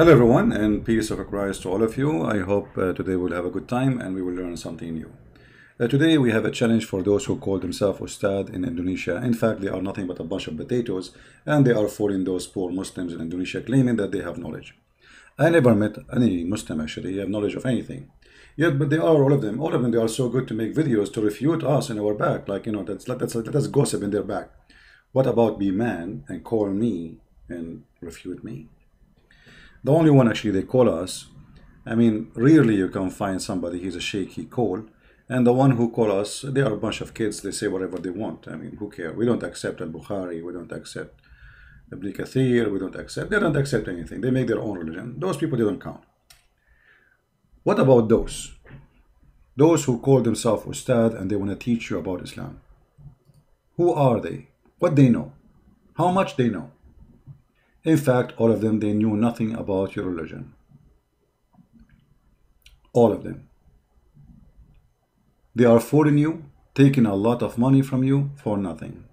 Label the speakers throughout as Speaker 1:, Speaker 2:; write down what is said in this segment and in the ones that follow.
Speaker 1: Hello everyone, and peace of Christ to all of you. I hope today we'll have a good time and we will learn something new. Today we have a challenge for those who call themselves Ustadz in Indonesia. In fact, they are nothing but a bunch of potatoes, and they are fooling those poor Muslims in Indonesia, claiming that they have knowledge. I never met any Muslim actually have knowledge of anything. Yet, but they are all of them, they are so good to make videos to refute us in our back. Like, you know, that's gossip in their back. What about be man and call me and refute me? The only one actually they call us, I mean, rarely you can find somebody he's a sheikh he call, and the one who call us, they are a bunch of kids, they say whatever they want. I mean, who care? We don't accept al-Bukhari, we don't accept publikasi, they don't accept anything. They make their own religion. Those people, they don't count. What about those? Those who call themselves Ustad and they want to teach you about Islam. Who are they? What they know? How much they know? In fact, all of them, they knew nothing about your religion. All of them. They are fooling you, taking a lot of money from you for nothing.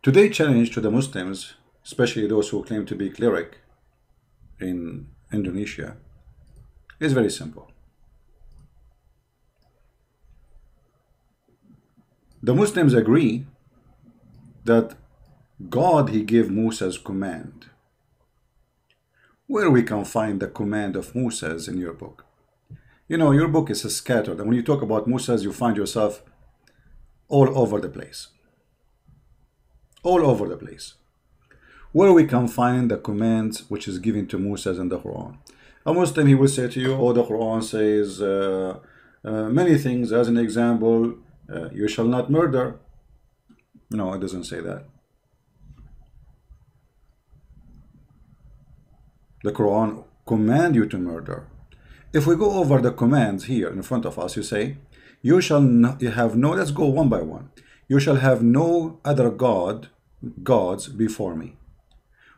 Speaker 1: Today's challenge to the Muslims, especially those who claim to be cleric in Indonesia, is very simple. The Muslims agree that God, he gave Moses command. Where we can find the command of Moses in your book? You know, your book is scattered, and when you talk about Moses, you find yourself all over the place. All over the place. Where we can find the commands which is given to Moses in the Quran? A Muslim, he will say to you, oh, the Quran says many things. As an example, you shall not murder. No, it doesn't say that. The Quran command you to murder. If we go over the commands here in front of us, you say, you shall not, you have no, let's go one by one. You shall have no other gods before me.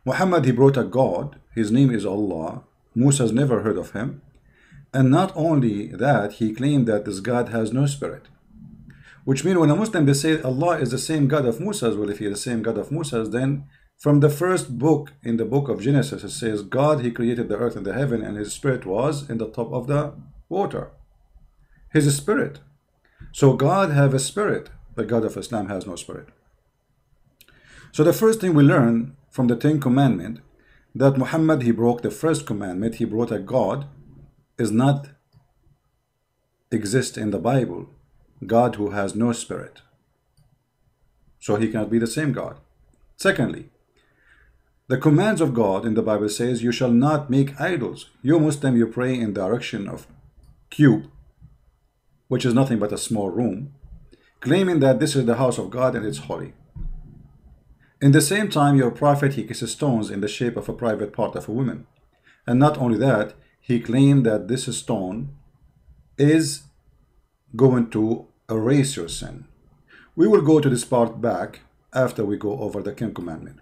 Speaker 1: Muhammad, he brought a God. His name is Allah. Moses never heard of him. And not only that, he claimed that this God has no spirit. Which means when a Muslim, they say Allah is the same God of Moses. Well, if he is the same God of Moses, then from the first book in the book of Genesis, it says God, he created the earth and the heaven, and his spirit was in the top of the water. His spirit. So God have a spirit. The God of Islam has no spirit. So the first thing we learn from the 10 Commandments, that Muhammad, he broke the first commandment. He brought a God is not exist in the Bible. God who has no spirit. So he cannot be the same God. Secondly, the commands of God in the Bible says, you shall not make idols. You Muslim, you pray in the direction of cube, which is nothing but a small room, claiming that this is the house of God and it's holy. In the same time, your prophet, he kisses stones in the shape of a private part of a woman. And not only that, he claimed that this stone is going to erase your sin. We will go to this part back after we go over the 10th commandment.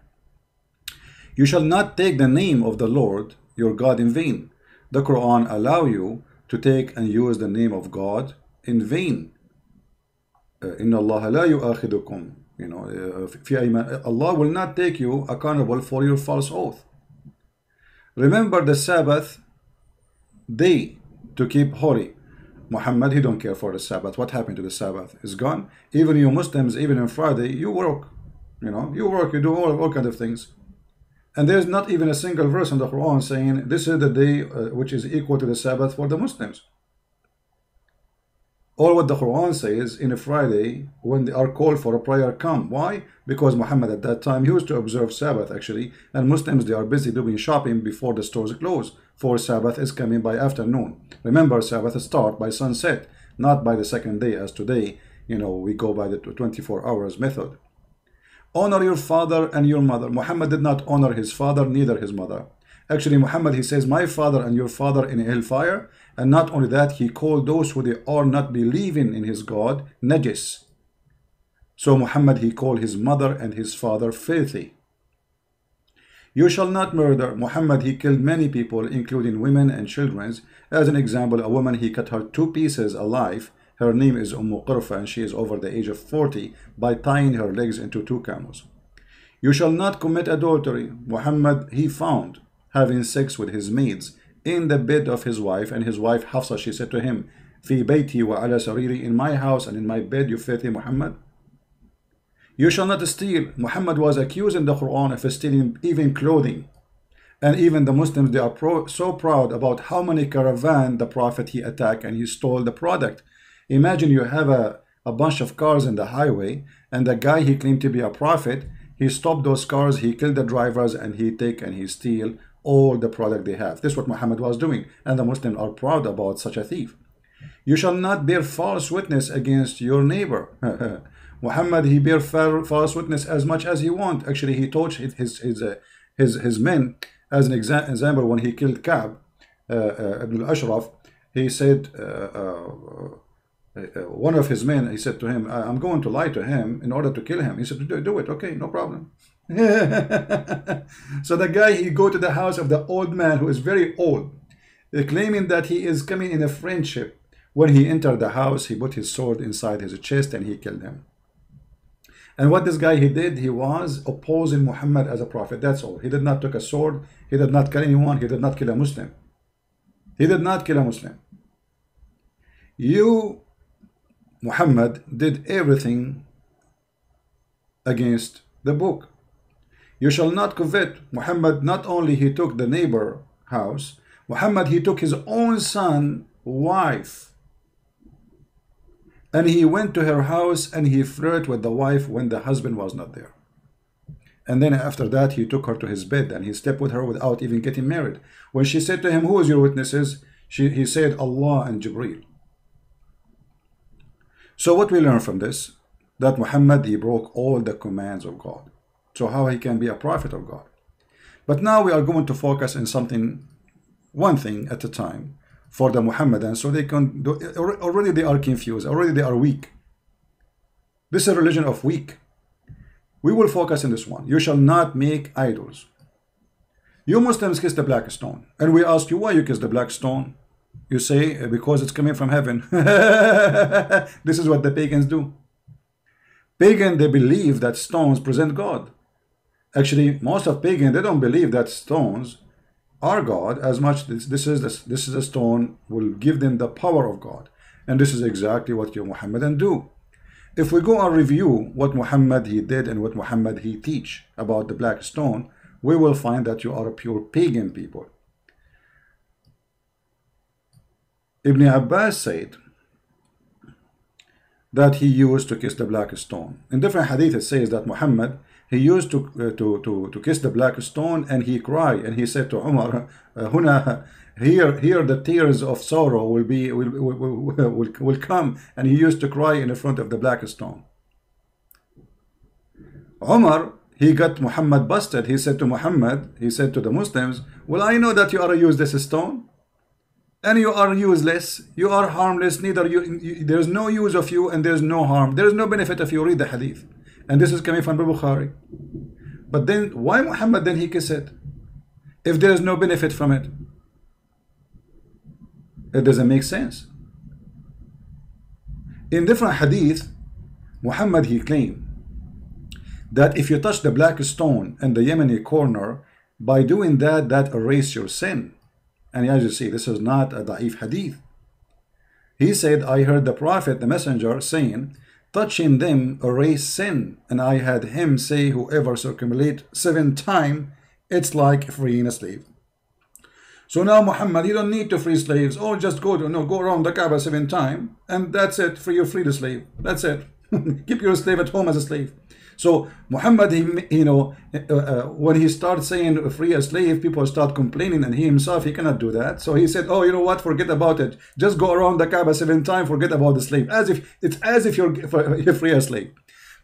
Speaker 1: You shall not take the name of the Lord your God in vain. The Quran allow you to take and use the name of God in vain. Inna Allah la yu'akhidukum. You know, Allah will not take you accountable for your false oath. Remember the Sabbath day to keep holy. Muhammad, he don't care for the Sabbath. What happened to the Sabbath? It's gone. Even you Muslims, even on Friday, you work. You know, you work, you do all kinds of things. And there's not even a single verse in the Quran saying this is the day which is equal to the Sabbath for the Muslims. All what the Quran says in a Friday, when they are called for a prayer, come. Why? Because Muhammad at that time, he used to observe Sabbath actually, and Muslims, they are busy doing shopping before the stores close, for Sabbath is coming by afternoon. Remember, Sabbath start by sunset, not by the second day as today, you know, we go by the 24 hours method. Honor your father and your mother. Muhammad did not honor his father, neither his mother. Actually, Muhammad, he says, my father and your father in hellfire. And not only that, he called those who they are not believing in his God, najis. So Muhammad, he called his mother and his father filthy. You shall not murder. Muhammad, he killed many people, including women and children. As an example, a woman, he cut her 2 pieces alive. Her name is Qurfa, and she is over the age of 40, by tying her legs into 2 camels. You shall not commit adultery. Muhammad, he found having sex with his maids in the bed of his wife, and his wife Hafsa, she said to him, في بيتي وعلى سريري, in my house and in my bed, you filthy Muhammad. You shall not steal. Muhammad was accused in the Quran of stealing even clothing. And even the Muslims, they are so proud about how many caravan the Prophet he attacked and he stole the product. Imagine you have a bunch of cars in the highway, and the guy he claimed to be a prophet, he stopped those cars, he killed the drivers, and he take and he steal all the product they have. This is what Muhammad was doing, and the Muslims are proud about such a thief. You shall not bear false witness against your neighbor. Muhammad, he bear false witness as much as he want. Actually, he taught his men, as an example, when he killed Kabah ibn al-Ashraf, he said, one of his men, he said to him, I'm going to lie to him in order to kill him. He said, do it, okay, no problem. So the guy, he go to the house of the old man who is very old, claiming that he is coming in a friendship. When he entered the house, he put his sword inside his chest and he killed him. And what this guy he did, he was opposing Muhammad as a prophet. That's all. He did not take a sword. He did not kill anyone. He did not kill a Muslim. He did not kill a Muslim. You, Muhammad, did everything against the book. You shall not covet. Muhammad, not only he took the neighbor house, Muhammad, he took his own son, wife, and he went to her house and he flirted with the wife when the husband was not there. And then after that, he took her to his bed and he slept with her without even getting married. When she said to him, who is your witnesses? He said, Allah and Jibreel. So what we learn from this? That Muhammad, he broke all the commands of God. So how he can be a prophet of God? But now we are going to focus on something, one thing at a time, for the Muhammadans, so they can do, already they are confused, already they are weak. This is a religion of weak. We will focus on this one. You shall not make idols. You Muslims kiss the black stone, and we ask you why you kiss the black stone. You say because it's coming from heaven. This is what the pagans do. Pagan, they believe that stones present God. Actually, most of pagan, they don't believe that stones are God as much. This is a stone will give them the power of God, and this is exactly what you Muhammadan do. If we go and review what Muhammad he did and what Muhammad he teach about the black stone, we will find that you are a pure pagan people. Ibn Abbas said that he used to kiss the black stone. In different hadith it says that Muhammad, he used to kiss the black stone and he cried and he said to Umar, here the tears of sorrow will come, and he used to cry in front of the black stone. Umar, he got Muhammad busted. He said to Muhammad, he said to the Muslims, well, I know that you are a useless stone and you are useless, you are harmless, neither there's no use of you and there's no harm, there's no benefit of you. Read the hadith. And this is coming from Bukhari. But then why Muhammad then he kiss it if there is no benefit from it? It doesn't make sense. In different hadith, Muhammad he claimed that if you touch the black stone in the Yemeni corner, by doing that, that erase your sin. And as you see, this is not a da'if hadith. He said, I heard the Prophet, the messenger, saying, touching them erase sin, and I had him say, whoever circumambulate 7 times, it's like freeing a slave. So now Muhammad, you don't need to free slaves, or just go around the Kabah 7 times, and that's it, free the slave. That's it. Keep your slave at home as a slave. So Muhammad, when he starts saying free a slave, people start complaining, and he himself, he cannot do that. So he said, oh, you know what, forget about it. Just go around the Kabah 7 times, forget about the slave. It's as if you're free a slave.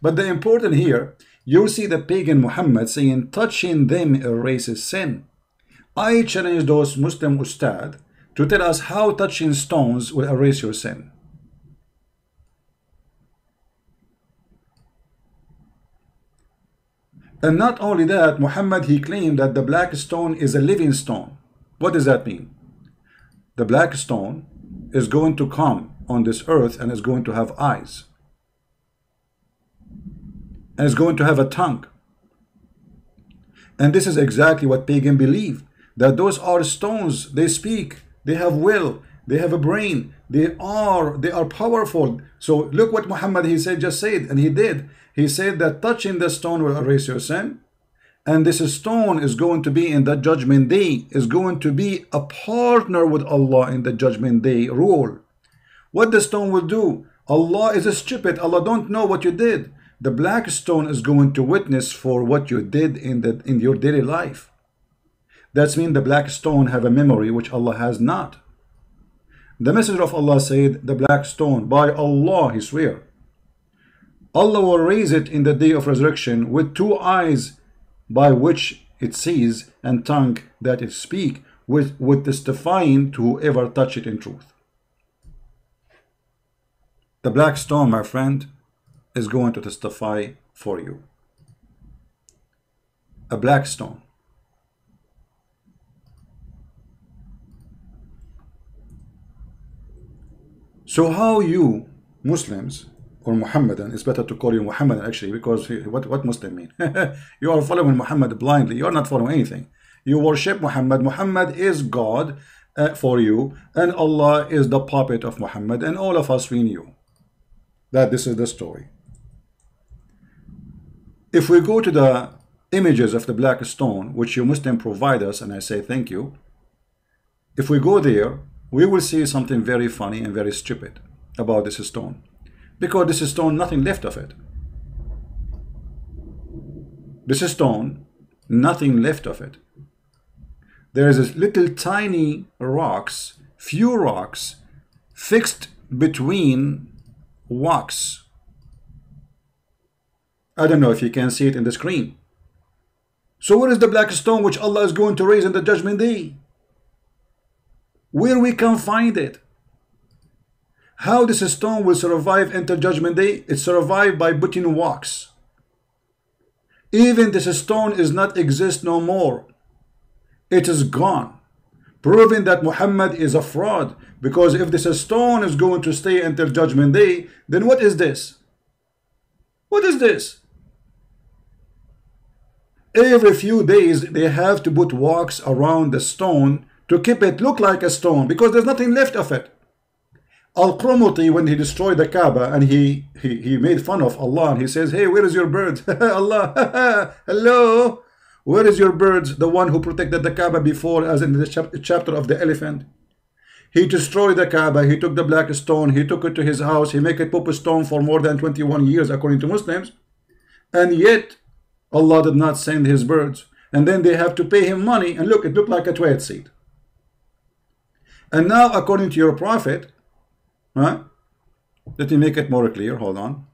Speaker 1: But the important here, you see the pagan Muhammad saying, touching them erases sin. I challenge those Muslim Ustad to tell us how touching stones will erase your sin. And not only that, Muhammad he claimed that the black stone is a living stone. What does that mean? The black stone is going to come on this earth and is going to have eyes. And is going to have a tongue. And this is exactly what pagan believe, that those are stones. They speak, they have will, they have a brain, they are powerful. So look what Muhammad, he said, just said, and he did. He said that touching the stone will erase your sin, and this stone is going to be in the judgment day, is going to be a partner with Allah in the judgment day rule. What the stone will do? Allah is stupid. Allah don't know what you did. The black stone is going to witness for what you did in your daily life. That means the black stone have a memory which Allah has not. The Messenger of Allah said, the black stone, by Allah, he swear, Allah will raise it in the day of resurrection with two eyes by which it sees and tongue that it speak, with testifying to whoever touch it in truth. The black stone, my friend, is going to testify for you. A black stone. So how you Muslims, or Muhammadan, it's better to call you Muhammadan actually, because what Muslim mean? You are following Muhammad blindly. You are not following anything. You worship Muhammad. Muhammad is God for you, and Allah is the puppet of Muhammad, and all of us, we knew that this is the story. If we go to the images of the black stone, which you Muslim provide us, and I say thank you, if we go there, we will see something very funny and very stupid about this stone. Because this stone, nothing left of it. This stone, nothing left of it. There is a little tiny rocks, few rocks, fixed between wax. I don't know if you can see it in the screen. So where is the black stone which Allah is going to raise in the judgment day? Where we can find it? How this stone will survive until judgment day? It survived by putting wax. Even this stone is not exist no more. It is gone, proving that Muhammad is a fraud. Because if this stone is going to stay until judgment day, then what is this? What is this? Every few days they have to put wax around the stone to keep it look like a stone, because there's nothing left of it. Al-Qurmuti, when he destroyed the Kabah and he made fun of Allah, and he says, hey, where is your bird? Allah, hello, where is your birds? The one who protected the Kabah before, as in the chapter of the elephant. He destroyed the Kabah, he took the black stone, he took it to his house, he made it Pope stone for more than 21 years according to Muslims, and yet Allah did not send his birds. And then they have to pay him money, and look, it looked like a toilet seat. And now according to your prophet, huh? Let me make it more clear, hold on.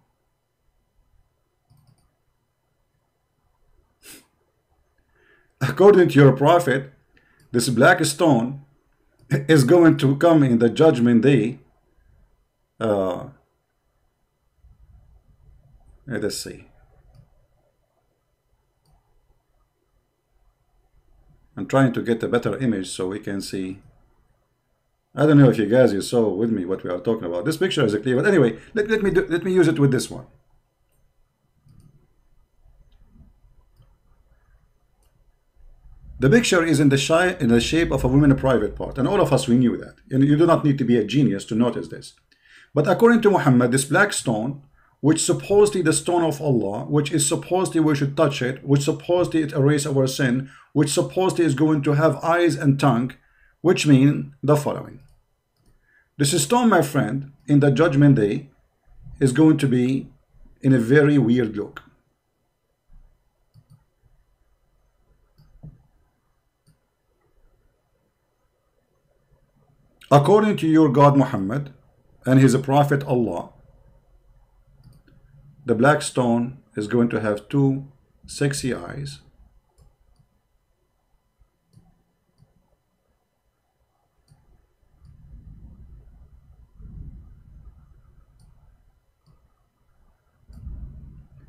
Speaker 1: According to your prophet, this black stone is going to come in the judgment day. Let us see. I'm trying to get a better image so we can see. I don't know if you guys saw with me what we are talking about. This picture is clear, but anyway, let me use it with this one. The picture is in the shape of a woman's private part, and all of us, we knew that. And you do not need to be a genius to notice this. But according to Muhammad, this black stone, which supposedly the stone of Allah, which is supposedly we should touch it, which supposedly it erase our sin, which supposedly is going to have eyes and tongue, which mean the following. This stone, my friend, in the judgment day is going to be in a very weird look. According to your God Muhammad and his prophet Allah, the black stone is going to have two sexy eyes,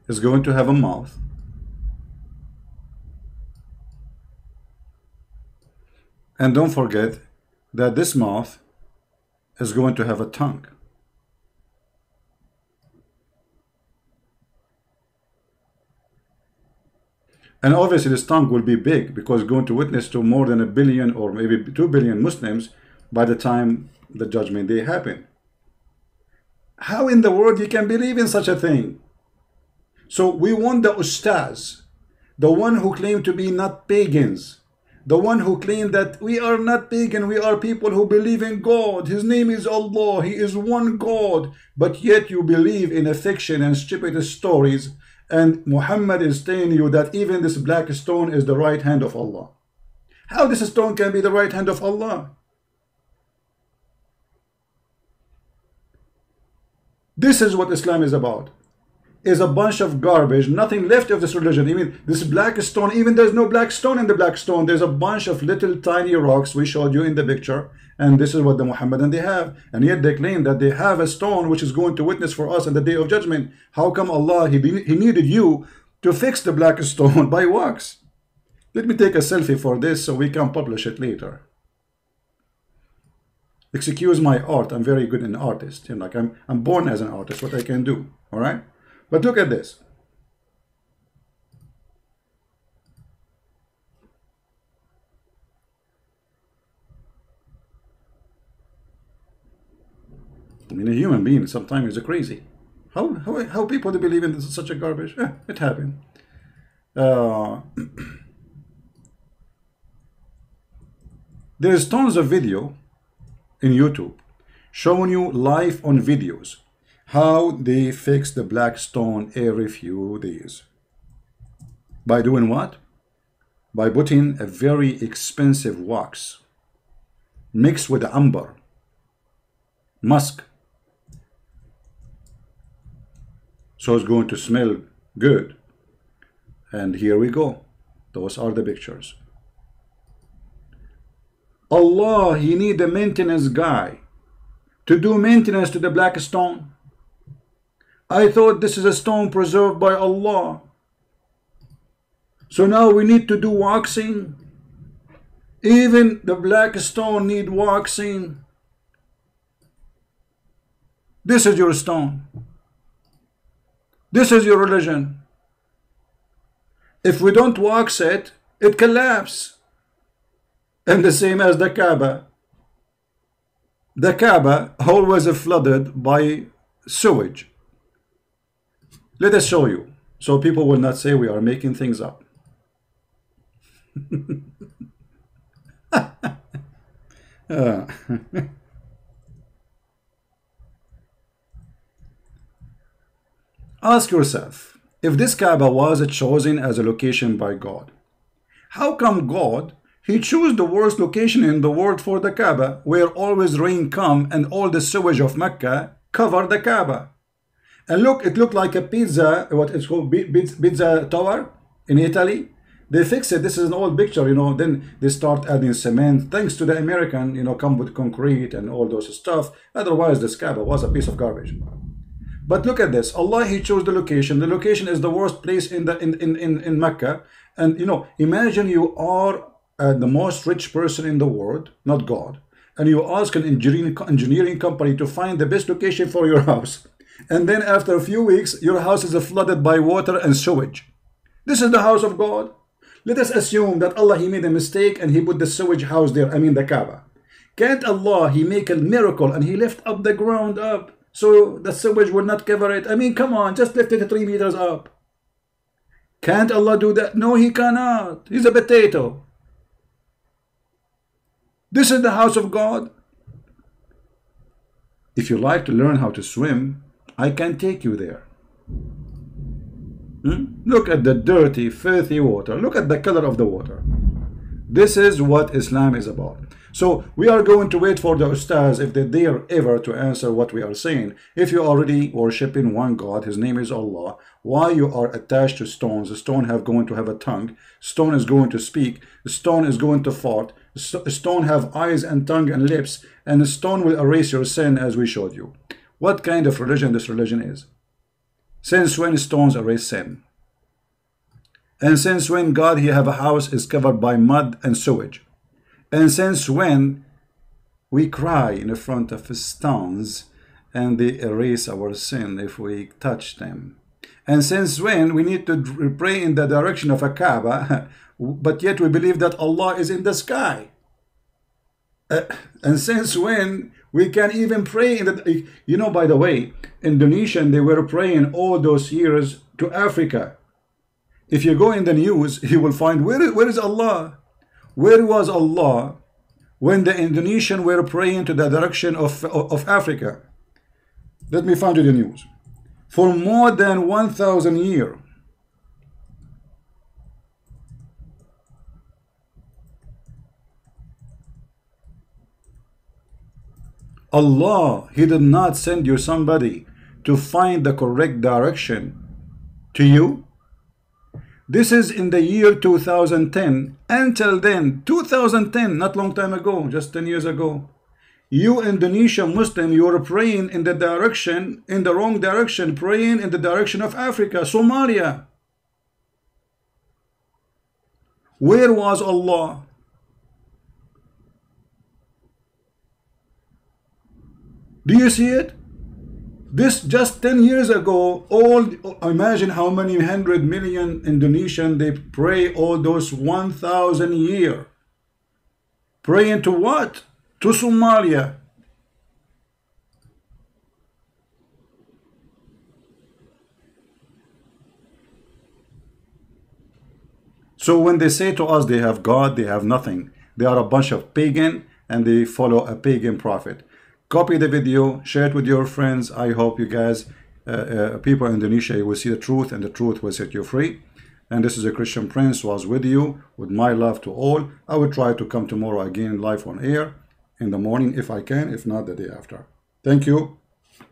Speaker 1: is going to have a mouth, and don't forget that this mouth is going to have a tongue. And obviously this tongue will be big because it's going to witness to more than 1 billion or maybe 2 billion Muslims by the time the judgment day happen. How in the world you can believe in such a thing? So we want the Ustadz, the one who claim to be not pagans, the one who claim that we are not pagan, we are people who believe in God, his name is Allah, he is one God, but yet you believe in a fiction and stupid stories, and Muhammad is telling you that even this black stone is the right hand of Allah. How this stone can be the right hand of Allah? This is what Islam is about. Is a bunch of garbage, nothing left of this religion. Even this black stone, even there's no black stone in the black stone. There's a bunch of little tiny rocks we showed you in the picture, and this is what the Muhammadan they have. And yet they claim that they have a stone which is going to witness for us in the day of judgment. How come Allah, he needed you to fix the black stone by wax? Let me take a selfie for this so we can publish it later. Excuse my art, I'm very good an artist. You know, like I'm born as an artist, what I can do. All right. But look at this. I mean, a human being sometimes is crazy. How people believe in such a garbage? It happened. There's tons of video in YouTube showing you live on videos how they fix the black stone every few days. By doing what? By putting a very expensive wax mixed with amber, musk. So it's going to smell good. And here we go. Those are the pictures. Allah, he need a maintenance guy to do maintenance to the black stone. I thought this is a stone preserved by Allah. So now we need to do waxing. Even the black stone need waxing. This is your stone. This is your religion. If we don't wax it, it collapses. And the same as the Kabah. The Kabah always flooded by sewage. Let us show you, so people will not say we are making things up. Ask yourself, if this Kaaba was chosen as a location by God, how come God, he chose the worst location in the world for the Kaaba, where always rain come and all the sewage of Mecca cover the Kaaba? And look, it looked like a pizza, what it's called, pizza tower in Italy. They fix it. This is an old picture, you know. Then they start adding cement, thanks to the American, you know, come with concrete and all those stuff. Otherwise, this Kaaba was a piece of garbage. But look at this. Allah, he chose the location. The location is the worst place in Mecca. And you know, imagine you are the most rich person in the world, not God, and you ask an engineering company to find the best location for your house. And then after a few weeks, your house is flooded by water and sewage. This is the house of God. Let us assume that Allah, he made a mistake and he put the sewage house there, I mean the Kaaba. Can't Allah, he make a miracle and he lift up the ground up so the sewage will not cover it? I mean, come on, just lift it 3 meters up. Can't Allah do that? No, he cannot. He's a potato. This is the house of God. If you like to learn how to swim, I can take you there. Look at the dirty, filthy water. Look at the color of the water. This is what Islam is about. So we are going to wait for the Ustadz if they dare ever to answer what we are saying. If you are already worshipping one God, his name is Allah, why you are attached to stones? The stone going to have a tongue. Stone is going to speak. The stone is going to fart. Stone have eyes and tongue and lips. And the stone will erase your sin, as we showed you. What kind of religion this religion is? Since when stones erase sin? And since when God, he have a house is covered by mud and sewage? And since when we cry in front of stones and they erase our sin if we touch them? And since when we need to pray in the direction of a Kabah, but yet we believe that Allah is in the sky? And since when we can even pray in the, you know, by the way, Indonesian, they were praying all those years to Africa. If you go in the news, you will find, where is Allah? Where was Allah when the Indonesian were praying to the direction of Africa? Let me find you the news. For more than 1,000 years, Allah, He did not send you somebody to find the correct direction to you. This is in the year 2010. Until then, 2010, not long time ago, just 10 years ago, you Indonesian Muslim, you were praying in the direction, in the wrong direction, praying in the direction of Africa, Somalia. Where was Allah? Do you see it? This just 10 years ago, imagine how many 100 million Indonesian, they pray all those 1,000 years. Praying to what? To Somalia. So when they say to us they have God, they have nothing. They are a bunch of pagan and they follow a pagan prophet. Copy the video, share it with your friends. I hope you guys, people in Indonesia, you will see the truth and the truth will set you free. And this is a Christian Prince was with you, with my love to all. I will try to come tomorrow again live on air in the morning if I can, if not the day after. Thank you.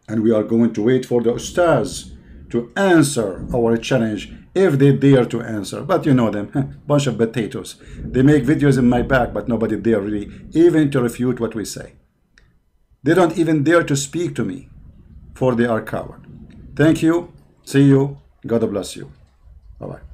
Speaker 1: And we are going to wait for the Ustadz to answer our challenge, if they dare to answer. But you know them, bunch of potatoes. They make videos in my back, but nobody dare really even to refute what we say. They don't even dare to speak to me, for they are coward. Thank you. See you. God bless you. Bye-bye.